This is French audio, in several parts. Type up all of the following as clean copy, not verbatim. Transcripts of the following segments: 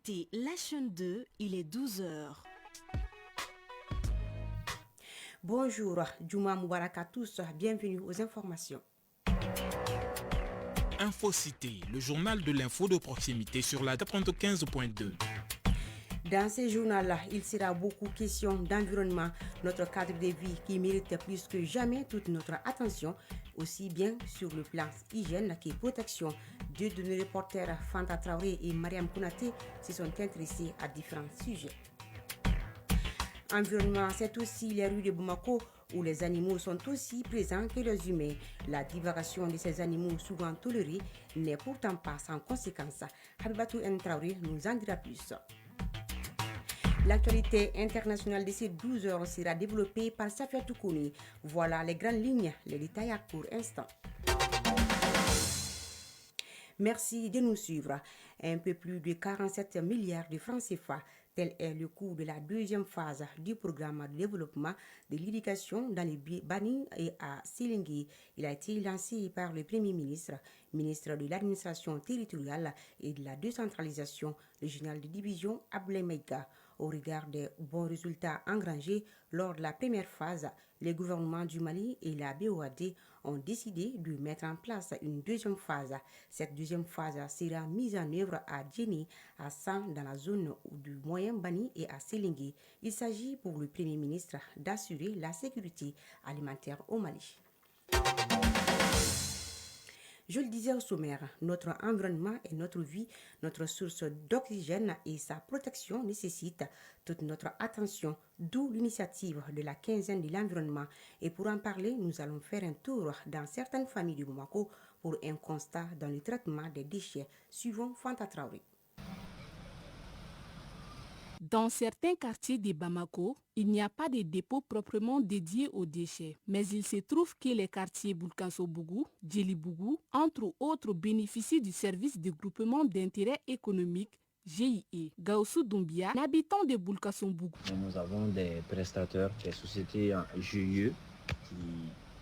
écoutez la chaîne 2, il est 12 heures. Bonjour, Juma Moubarak à tous, bienvenue aux informations. Infocité, le journal de l'info de proximité sur la 95.2. Dans ce journal-là, il sera beaucoup question d'environnement, notre cadre de vie qui mérite plus que jamais toute notre attention, aussi bien sur le plan hygiène que protection. Deux de nos reporters, Fanta Traoré et Mariam Kounaté, se sont intéressés à différents sujets. Environnement, c'est aussi les rues de Bamako où les animaux sont aussi présents que les humains. La divagation de ces animaux souvent tolérés n'est pourtant pas sans conséquences. Habibatou Traoré nous en dira plus. L'actualité internationale de ces 12 heures sera développée par Safia Toukouni. Voilà les grandes lignes, les détails à court instant. Merci de nous suivre. Un peu plus de 47 milliards de francs CFA. Tel est le coût de la deuxième phase du programme de développement de l'éducation dans les Bani et à Silingui. Il a été lancé par le Premier ministre, ministre de l'administration territoriale et de la décentralisation, le général de division Abdoulaye Maïga. Au regard des bons résultats engrangés lors de la première phase, les gouvernements du Mali et la BOAD ont décidé de mettre en place une deuxième phase. Cette deuxième phase sera mise en œuvre à Djeni, à San, dans la zone du Moyen Bani et à Silingui. Il s'agit pour le Premier ministre d'assurer la sécurité alimentaire au Mali. Je le disais au sommaire, notre environnement et notre vie, notre source d'oxygène et sa protection nécessitent toute notre attention, d'où l'initiative de la quinzaine de l'environnement. Et pour en parler, nous allons faire un tour dans certaines familles du Bamako pour un constat dans le traitement des déchets, suivant Fanta Traoré. Dans certains quartiers de Bamako, il n'y a pas de dépôt proprement dédié aux déchets. Mais il se trouve que les quartiers Boulkanso-Bougou, Djelibougou, entre autres, bénéficient du service de groupement d'intérêt économique GIE. Gaoussou Doumbia, un habitant de Boulkanso-Bougou. Nous avons des prestataires, des sociétés en GIE qui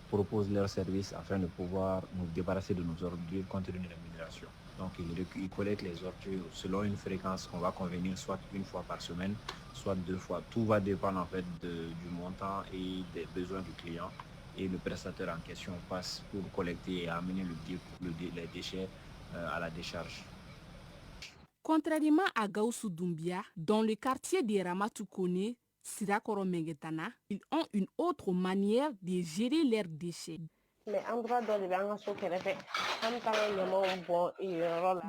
proposent leurs services afin de pouvoir nous débarrasser de nos ordures compte tenu de la migration. Donc ils collectent les ordures selon une fréquence qu'on va convenir, soit une fois par semaine, soit 2 fois. Tout va dépendre en fait du montant et des besoins du client. Et le prestataire en question passe pour collecter et amener les déchets à la décharge. Contrairement à Gaoussou Doumbia, dans le quartier de Ramatoukone, Sirakoro Mengetana, ils ont une autre manière de gérer leurs déchets.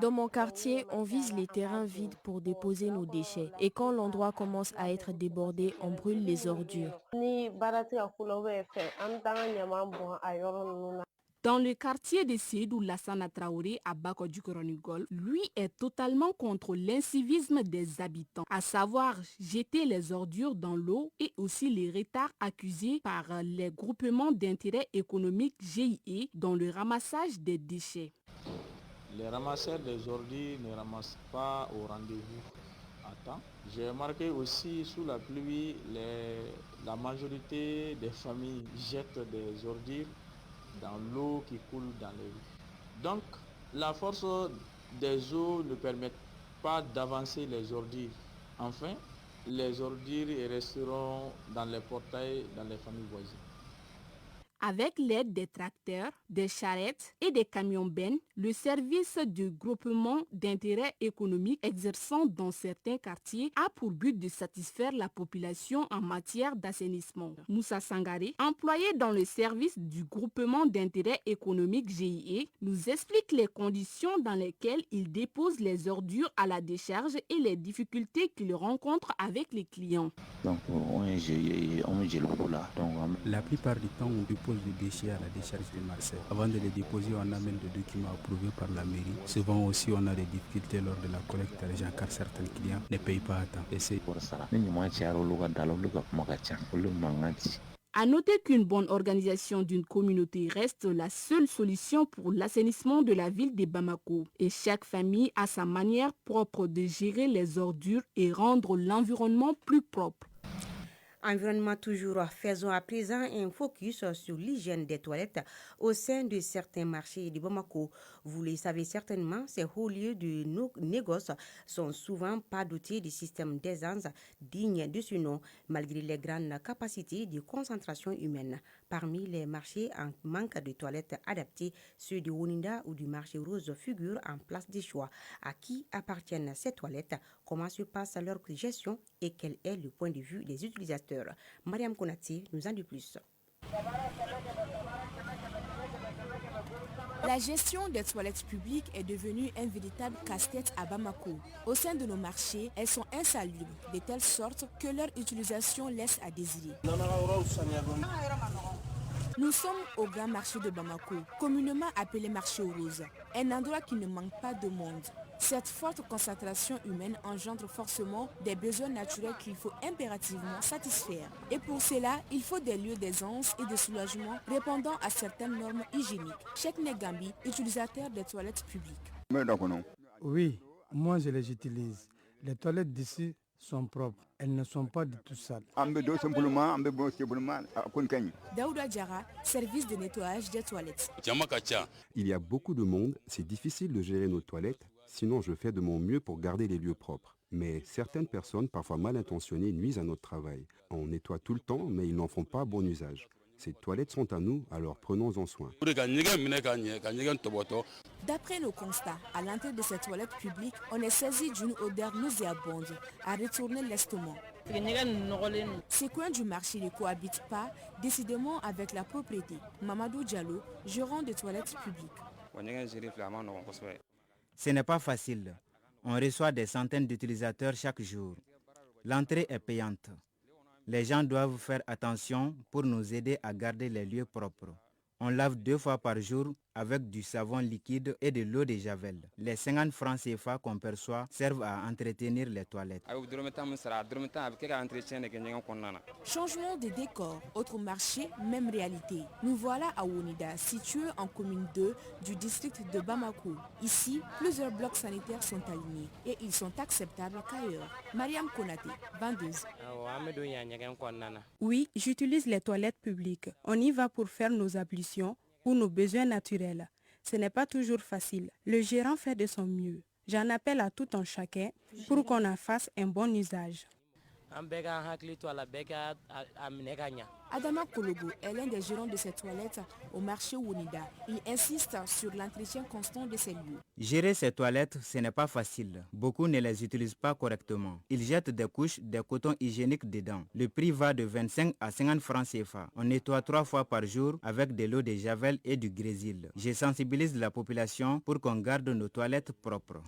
Dans mon quartier, on vise les terrains vides pour déposer nos déchets. Et quand l'endroit commence à être débordé, on brûle les ordures. Dans le quartier de Seydou Lassana Traoré à Bako-du-Koronigol, lui est totalement contre l'incivisme des habitants, à savoir jeter les ordures dans l'eau et aussi les retards accusés par les groupements d'intérêt économique GIE dans le ramassage des déchets. Les ramasseurs des ordures ne ramassent pas au rendez-vous à temps. J'ai remarqué aussi sous la pluie, la majorité des familles jettent des ordures dans l'eau qui coule dans les rues. Donc, la force des eaux ne permet pas d'avancer les ordures. Enfin, les ordures resteront dans les portails dans les familles voisines. Avec l'aide des tracteurs, des charrettes et des camions-bennes, le service de groupement d'intérêt économique exerçant dans certains quartiers a pour but de satisfaire la population en matière d'assainissement. Moussa Sangaré, employé dans le service du groupement d'intérêt économique GIE, nous explique les conditions dans lesquelles il dépose les ordures à la décharge et les difficultés qu'il rencontre avec les clients. Donc, la plupart du temps, on dépose les déchets à la décharge de Marseille. Avant de les déposer, on amène des documents approuvés par la mairie. Souvent aussi, on a des difficultés lors de la collecte d'argent car certains clients ne payent pas à temps. Et c'est pour ça. À noter qu'une bonne organisation d'une communauté reste la seule solution pour l'assainissement de la ville de Bamako. Et chaque famille a sa manière propre de gérer les ordures et rendre l'environnement plus propre. Environnement toujours, faisons à présent un focus sur l'hygiène des toilettes au sein de certains marchés de Bamako. Vous le savez certainement, ces hauts lieux de négoce sont souvent pas dotés de systèmes d'aisance dignes de ce nom, malgré les grandes capacités de concentration humaine. Parmi les marchés en manque de toilettes adaptées, ceux de Woninda ou du marché rose figurent en place des choix. À qui appartiennent ces toilettes? Comment se passe leur gestion et quel est le point de vue des utilisateurs? Mariam Konati nous en dit plus. La gestion des toilettes publiques est devenue un véritable casse-tête à Bamako. Au sein de nos marchés, elles sont insalubres, de telle sorte que leur utilisation laisse à désirer. Nous sommes au grand marché de Bamako, communément appelé marché aux roses, un endroit qui ne manque pas de monde. Cette forte concentration humaine engendre forcément des besoins naturels qu'il faut impérativement satisfaire. Et pour cela, il faut des lieux d'aisance et de soulagement répondant à certaines normes hygiéniques. Cheikh Negambi, utilisateur des toilettes publiques. Oui, moi je les utilise. Les toilettes d'ici sont propres. Elles ne sont pas du tout sales. Daouda Diara, service de nettoyage des toilettes. Il y a beaucoup de monde, c'est difficile de gérer nos toilettes. Sinon, je fais de mon mieux pour garder les lieux propres. Mais certaines personnes, parfois mal intentionnées, nuisent à notre travail. On nettoie tout le temps, mais ils n'en font pas bon usage. Ces toilettes sont à nous, alors prenons-en soin. D'après nos constats, à l'entrée de ces toilettes publiques, on est saisi d'une odeur nauséabonde, à retourner l'estomac. Ces coins du marché ne cohabitent pas, décidément, avec la propriété. Mamadou Diallo, gérant de toilettes publiques. Ce n'est pas facile. On reçoit des centaines d'utilisateurs chaque jour. L'entrée est payante. Les gens doivent faire attention pour nous aider à garder les lieux propres. On lave 2 fois par jour avec du savon liquide et de l'eau de javel. Les 50 francs CFA qu'on perçoit servent à entretenir les toilettes. Changement de décor, autre marché, même réalité. Nous voilà à Wonida, situé en commune 2 du district de Bamako. Ici, plusieurs blocs sanitaires sont alignés et ils sont acceptables qu'ailleurs. Mariam Konate, vendeuse. Oui, j'utilise les toilettes publiques. On y va pour faire nos ablutions ou nos besoins naturels. Ce n'est pas toujours facile. Le gérant fait de son mieux. J'en appelle à tout un chacun pour qu'on en fasse un bon usage. Adama Kologo est l'un des gérants de ces toilettes au marché Wonida. Il insiste sur l'entretien constant de ces lieux. Gérer ces toilettes, ce n'est pas facile. Beaucoup ne les utilisent pas correctement. Ils jettent des couches, des cotons hygiéniques dedans. Le prix va de 25 à 50 francs CFA. On nettoie 3 fois par jour avec de l'eau de javel et du grésil. Je sensibilise la population pour qu'on garde nos toilettes propres.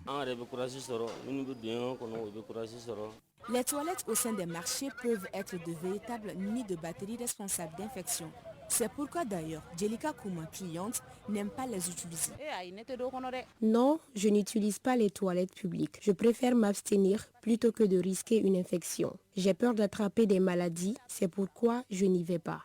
Les toilettes au sein des marchés peuvent être de véritables nids de bactéries responsables d'infections. C'est pourquoi d'ailleurs, Jelika Kouma, cliente, n'aime pas les utiliser. Non, je n'utilise pas les toilettes publiques. Je préfère m'abstenir plutôt que de risquer une infection. J'ai peur d'attraper des maladies, c'est pourquoi je n'y vais pas.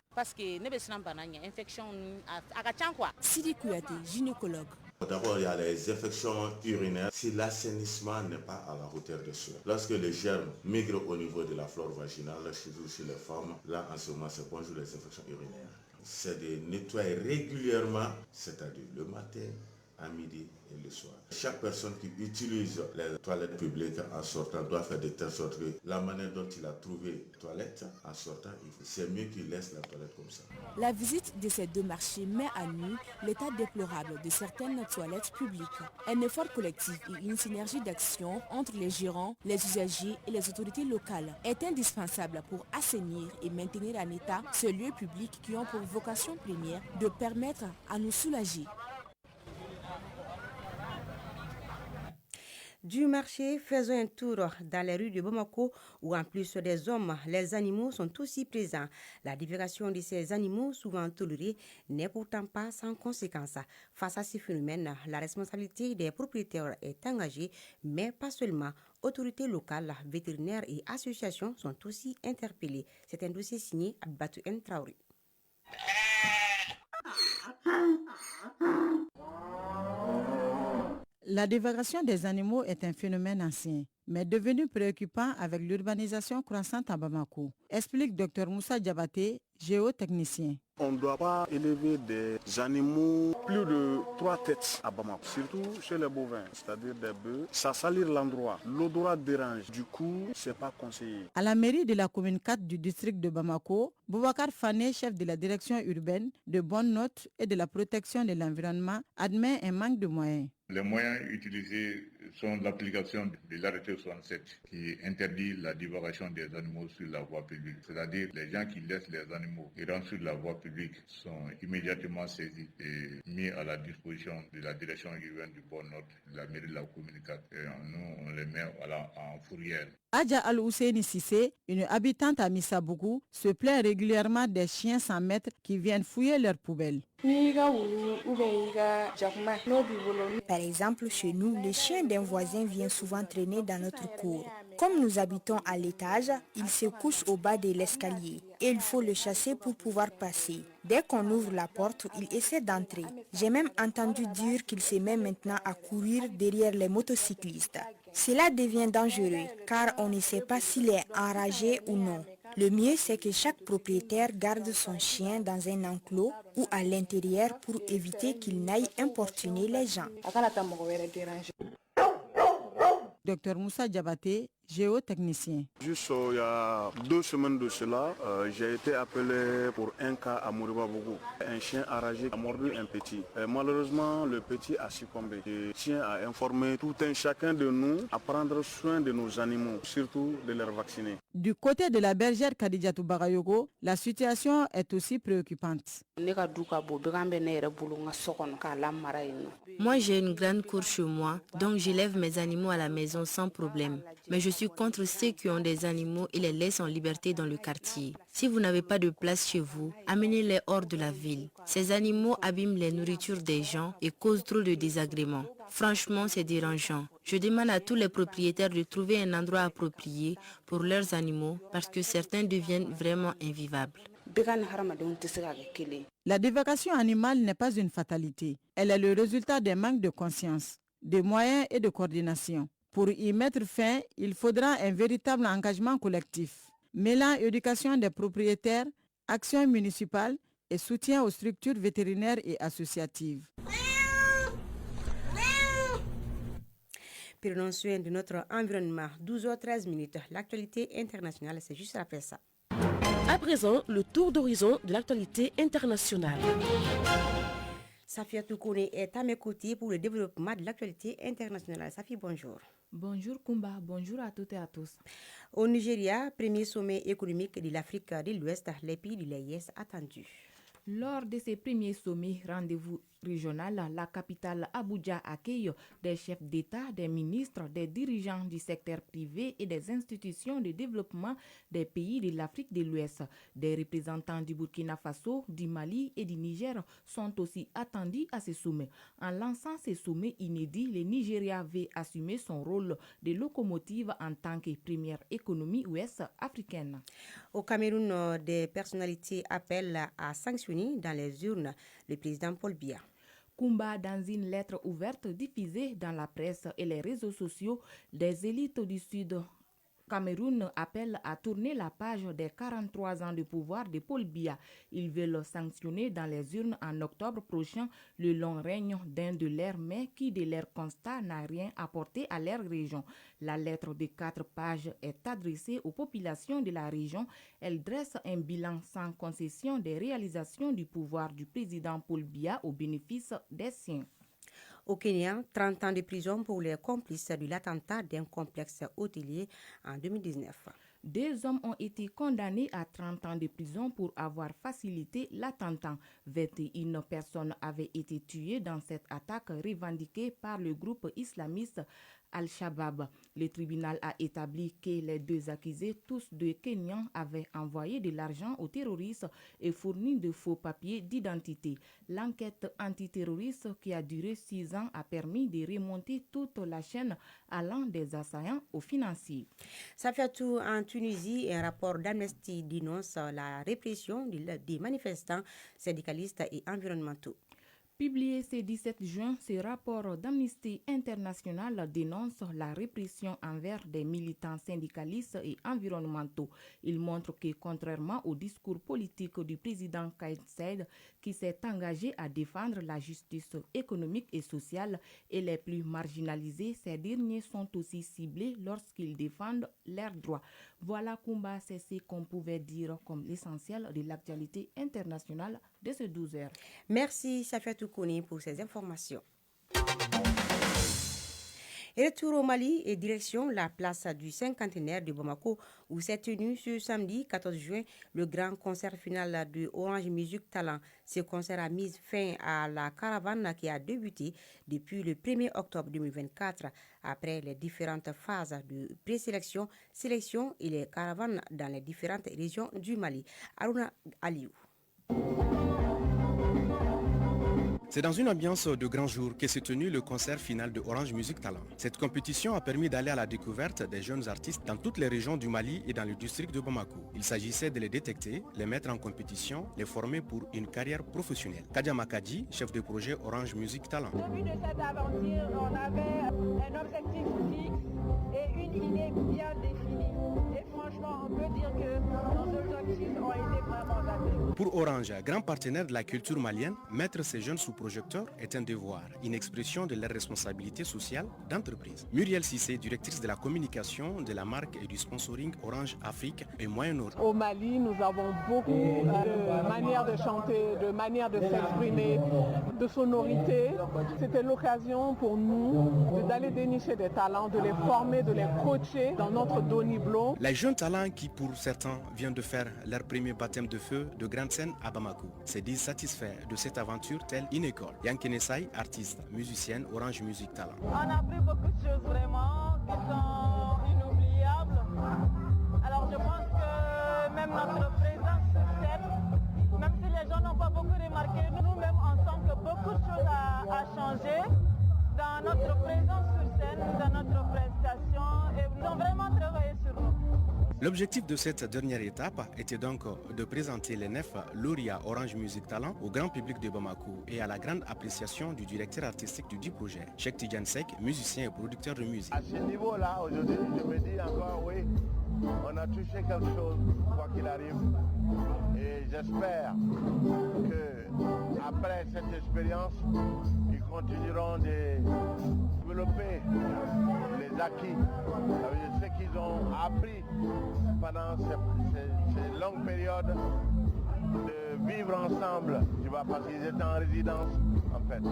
Sidi Kouyaté, gynécologue. D'abord, il y a les infections urinaires si l'assainissement n'est pas à la hauteur de soi. Lorsque les germes migrent au niveau de la flore vaginale, chez les femmes, là en ce moment, c'est bonjour les infections urinaires. C'est de nettoyer régulièrement, c'est-à-dire le matin, à midi et le soir. Chaque personne qui utilise les toilettes publiques en sortant doit faire de telle sorte que la manière dont il a trouvé la toilette en sortant, c'est mieux qu'il laisse la toilette comme ça. La visite de ces deux marchés met à nu l'état déplorable de certaines toilettes publiques. Un effort collectif et une synergie d'action entre les gérants, les usagers et les autorités locales est indispensable pour assainir et maintenir en état ces lieux publics qui ont pour vocation première de permettre à nous soulager. Du marché, faisons un tour dans les rues de Bamako où en plus des hommes, les animaux sont aussi présents. La divulgation de ces animaux, souvent tolérés, n'est pourtant pas sans conséquences. Face à ces phénomènes, la responsabilité des propriétaires est engagée, mais pas seulement. Autorités locales, vétérinaires et associations sont aussi interpellées. C'est un dossier signé Abatou N. Traoré. La dévagation des animaux est un phénomène ancien, mais devenu préoccupant avec l'urbanisation croissante à Bamako, explique Dr Moussa Diabaté, géotechnicien. On ne doit pas élever des animaux plus de 3 têtes à Bamako, surtout chez les bovins, c'est-à-dire des bœufs. Ça salit l'endroit, l'odorat dérange, du coup, c'est pas conseillé. À la mairie de la commune 4 du district de Bamako, Boubacar Fane, chef de la direction urbaine, de bonnes notes et de la protection de l'environnement, admet un manque de moyens. Les moyens utilisés sont l'application de l'arrêté 67 qui interdit la divagation des animaux sur la voie publique. C'est-à-dire les gens qui laissent les animaux errant sur la voie publique sont immédiatement saisis et mis à la disposition de la direction urbaine du Bon-Nord, de la mairie de la commune 4. Et nous, on les met en fourrière. Adja Al-Husseini Sissé, une habitante à Missabougou, se plaint régulièrement des chiens sans maître qui viennent fouiller leurs poubelles. Par exemple, chez nous, le chien d'un voisin vient souvent traîner dans notre cour. Comme nous habitons à l'étage, il se couche au bas de l'escalier et il faut le chasser pour pouvoir passer. Dès qu'on ouvre la porte, il essaie d'entrer. J'ai même entendu dire qu'il se met maintenant à courir derrière les motocyclistes. Cela devient dangereux car on ne sait pas s'il est enragé ou non. Le mieux, c'est que chaque propriétaire garde son chien dans un enclos ou à l'intérieur pour éviter qu'il n'aille importuner les gens. Dr Moussa Diabaté, géotechnicien. Juste il y a 2 semaines de cela, j'ai été appelé pour un cas à Moribabougou. Un chien enragé a mordu un petit. Et malheureusement, le petit a succombé. Je tiens à informer tout un chacun de nous à prendre soin de nos animaux, surtout de les vacciner. Du côté de la bergère Kadidiatou Bagayogo, la situation est aussi préoccupante. Moi, j'ai une grande cour chez moi, donc j'élève mes animaux à la maison sans problème. Mais je suis contre ceux qui ont des animaux et les laissent en liberté dans le quartier. Si vous n'avez pas de place chez vous, amenez-les hors de la ville. Ces animaux abîment les nourritures des gens et causent trop de désagréments. Franchement, c'est dérangeant. Je demande à tous les propriétaires de trouver un endroit approprié pour leurs animaux parce que certains deviennent vraiment invivables. La divagation animale n'est pas une fatalité. Elle est le résultat d'un manque de conscience, de moyens et de coordination. Pour y mettre fin, il faudra un véritable engagement collectif, mêlant éducation des propriétaires, action municipale et soutien aux structures vétérinaires et associatives. Prenons soin de notre environnement. 12h13. L'actualité internationale, c'est juste après ça. À présent, le tour d'horizon de l'actualité internationale. Safia Toukouné est à mes côtés pour le développement de l'actualité internationale. Safi, bonjour. Bonjour Kumba, bonjour à toutes et à tous. Au Nigeria, premier sommet économique de l'Afrique de l'Ouest, les pays de l'EIS attendus. Lors de ces premiers sommets rendez-vous régional, la capitale Abuja accueille des chefs d'État, des ministres, des dirigeants du secteur privé et des institutions de développement des pays de l'Afrique de l'Ouest. Des représentants du Burkina Faso, du Mali et du Niger sont aussi attendus à ces sommets. En lançant ces sommets inédits, le Nigeria veut assumer son rôle de locomotive en tant que première économie ouest-africaine. Au Cameroun, des personnalités appellent à sanctionner dans les urnes le président Paul Biya. Kumba, dans une lettre ouverte diffusée dans la presse et les réseaux sociaux, des élites du Sud Cameroun appellent à tourner la page des 43 ans de pouvoir de Paul Biya. Ils veulent sanctionner dans les urnes en octobre prochain le long règne d'un de leurs maires qui, de leur constat, n'a rien apporté à leur région. La lettre de 4 pages est adressée aux populations de la région. Elle dresse un bilan sans concession des réalisations du pouvoir du président Paul Biya au bénéfice des siens. Au Kenya, 30 ans de prison pour les complices de l'attentat d'un complexe hôtelier en 2019. 2 hommes ont été condamnés à 30 ans de prison pour avoir facilité l'attentat. 21 personnes avaient été tuées dans cette attaque revendiquée par le groupe islamiste Al-Shabaab. Le tribunal a établi que les 2 accusés, tous 2 Kenyans, avaient envoyé de l'argent aux terroristes et fourni de faux papiers d'identité. L'enquête antiterroriste qui a duré 6 ans a permis de remonter toute la chaîne allant des assaillants aux financiers. Safiatou, en Tunisie, un rapport d'Amnesty dénonce la répression des manifestants syndicalistes et environnementaux. Publié ce 17 juin, ce rapport d'Amnesty International dénonce la répression envers des militants syndicalistes et environnementaux. Il montre que, contrairement au discours politique du président Kais Saied, qui s'est engagé à défendre la justice économique et sociale, et les plus marginalisés, ces derniers sont aussi ciblés lorsqu'ils défendent leurs droits. Voilà, Kumba, c'est ce qu'on pouvait dire comme l'essentiel de l'actualité internationale de ce 12 heures. Merci, Safiatou Kouni, pour ces informations. Et retour au Mali et direction la place du cinquantenaire de Bamako où s'est tenu ce samedi 14 juin le grand concert final de Orange Music Talent. Ce concert a mis fin à la caravane qui a débuté depuis le 1er octobre 2024 après les différentes phases de présélection, sélection et les caravanes dans les différentes régions du Mali. Aruna Aliou. C'est dans une ambiance de grand jour que s'est tenu le concert final de Orange Music Talent. Cette compétition a permis d'aller à la découverte des jeunes artistes dans toutes les régions du Mali et dans le district de Bamako. Il s'agissait de les détecter, les mettre en compétition, les former pour une carrière professionnelle. Kadia Makadi, chef de projet Orange Music Talent. Au début de cette aventure, on avait un objectif fixe et une idée bien définie. Et franchement, on peut dire que nos objectifs ont été vraiment atteints. Pour Orange, grand partenaire de la culture malienne, mettre ces jeunes sous projecteur est un devoir, une expression de leur responsabilité sociale d'entreprise. Muriel Sissé, directrice de la communication de la marque et du sponsoring Orange Afrique et Moyen-Orient. Au Mali, nous avons beaucoup de manières de chanter, de manières de s'exprimer, de sonorités. C'était l'occasion pour nous d'aller dénicher des talents, de les former, de les coacher dans notre dos Niblo. Les jeunes talents qui, pour certains, viennent de faire leur premier baptême de feu de grande scène à Bamako, se disent satisfaits de cette aventure telle une école. Yankenesai, artiste, musicienne, Orange Music Talent. On a appris beaucoup de choses vraiment qui sont inoubliables. Alors je pense que même notre présence sur scène, même si les gens n'ont pas beaucoup remarqué, nous-mêmes on sent que beaucoup de choses a changé dans notre présence sur scène, dans notre prestation et nous avons vraiment travaillé sur nous. L'objectif de cette dernière étape était donc de présenter les 9 lauréats Orange Music Talent au grand public de Bamako et à la grande appréciation du directeur artistique du dit projet, Cheikh Tidjane Seck, musicien et producteur de musique. À ce niveau-là, aujourd'hui, je me dis encore, oui, on a touché quelque chose, quoi qu'il arrive. Et j'espère qu'après cette expérience, ils continueront de développer les acquis, ce qu'ils ont appris pendant ces longues périodes de vivre ensemble, tu vois, parce qu'ils étaient en résidence en fait.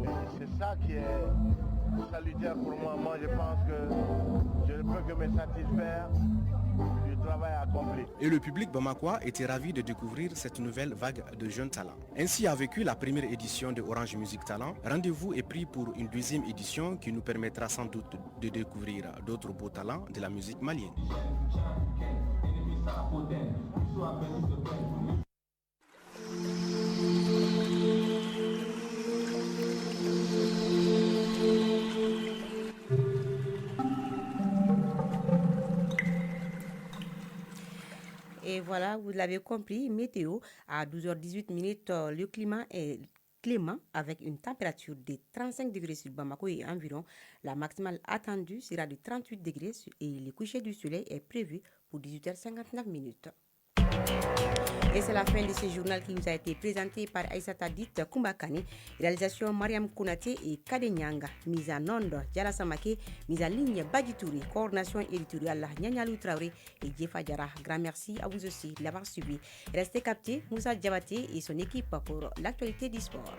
Et c'est ça qui est salutaire pour moi. Moi je pense que je ne peux que me satisfaire du travail accompli. Et le public bamakois était ravi de découvrir cette nouvelle vague de jeunes talents. Ainsi a vécu la première édition de Orange Music Talent. Rendez-vous est pris pour une deuxième édition qui nous permettra sans doute de découvrir d'autres beaux talents de la musique malienne. Et voilà, vous l'avez compris, météo, à 12h18, le climat est clément avec une température de 35 degrés sur Bamako et environ. La maximale attendue sera de 38 degrés et le coucher du soleil est prévu pour 18h59. Et c'est la fin de ce journal qui nous a été présenté par Aïssata Dit Kumbakani, réalisation Mariam Kounate et Kadenyanga, mise en onde Diala Samake, mise en ligne Baditouri, coordination éditoriale Nyanyalou Traoré et Djefa Diarra. Grand merci à vous aussi de l'avoir suivi. Restez captés, Moussa Diabaté et son équipe pour l'actualité du sport.